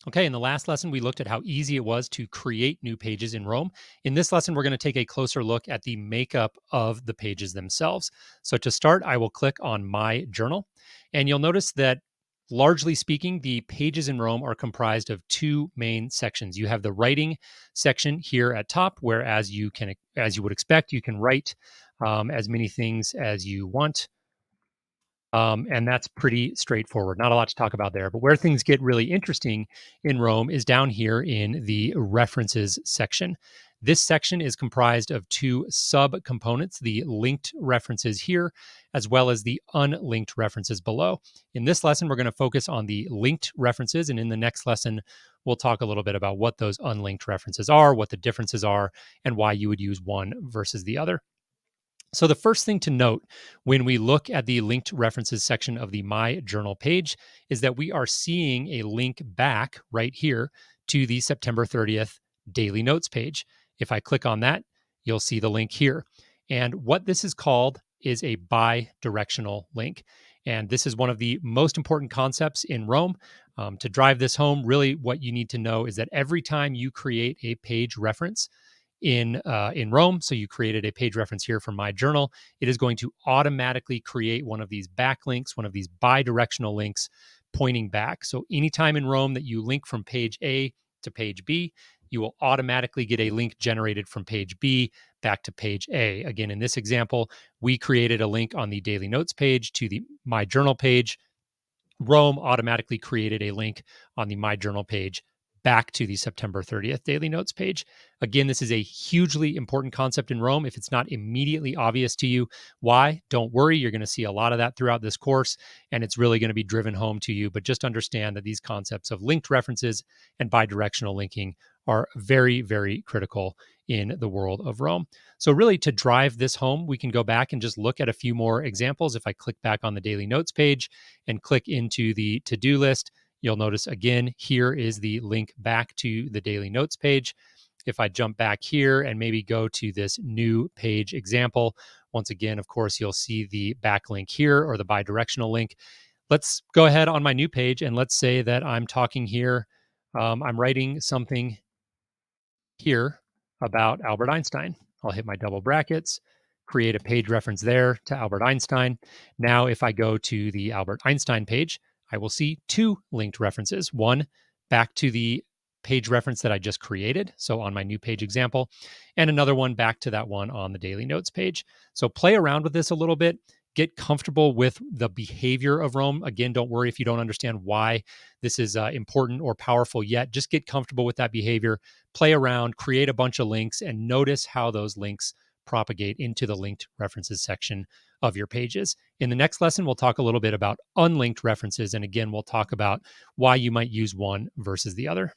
Okay, in the last lesson, we looked at how easy it was to create new pages in Rome. In this lesson, we're going to take a closer look at the makeup of the pages themselves. So, to start, I will click on My Journal, and you'll notice that largely speaking, the pages in Rome are comprised of two main sections. You have the writing section here at top, where as you would expect, you can write as many things as you want, and that's pretty straightforward. Not a lot to talk about there. But where things get really interesting in Rome is down here in the references section. This section is comprised of two sub components, the linked references here, as well as the unlinked references below. In this lesson, we're going to focus on the linked references. And in the next lesson, we'll talk a little bit about what those unlinked references are, what the differences are, and why you would use one versus the other. So, the first thing to note when we look at the linked references section of the My Journal page is that we are seeing a link back right here to the September 30th daily notes page. If I click on that, you'll see the link here. And what this is called is a bi directional link. And this is one of the most important concepts in Rome. To drive this home, really what you need to know is that every time you create a page reference, in Rome. So you created a page reference here from My Journal. It is going to automatically create one of these backlinks, one of these bi-directional links pointing back. So anytime in Rome that you link from page A to page B, you will automatically get a link generated from page B back to page A. Again, in this example, we created a link on the daily notes page to the My Journal page. Rome automatically created a link on the My Journal page back to the September 30th daily notes page. Again, this is a hugely important concept in Rome. If it's not immediately obvious to you why, don't worry. You're going to see a lot of that throughout this course, and it's really going to be driven home to you. But just understand that these concepts of linked references and bidirectional linking are very, very critical in the world of Rome. So, really, to drive this home, we can go back and just look at a few more examples. If I click back on the daily notes page and click into the to do list, you'll notice again, here is the link back to the daily notes page. If I jump back here and maybe go to this new page example, once again, of course, you'll see the backlink here or the bidirectional link. Let's go ahead on my new page and let's say that I'm talking here. I'm writing something here about Albert Einstein. I'll hit my double brackets, create a page reference there to Albert Einstein. Now, if I go to the Albert Einstein page, I will see two linked references, one back to the page reference that I just created, so on my new page example, and another one back to that one on the daily notes page. So play around with this a little bit, get comfortable with the behavior of Rome. Again, don't worry if you don't understand why this is important or powerful yet. Just get comfortable with that behavior, play around, create a bunch of links, and notice how those links propagate into the linked references section of your pages. In the next lesson, we'll talk a little bit about unlinked references. And again, we'll talk about why you might use one versus the other.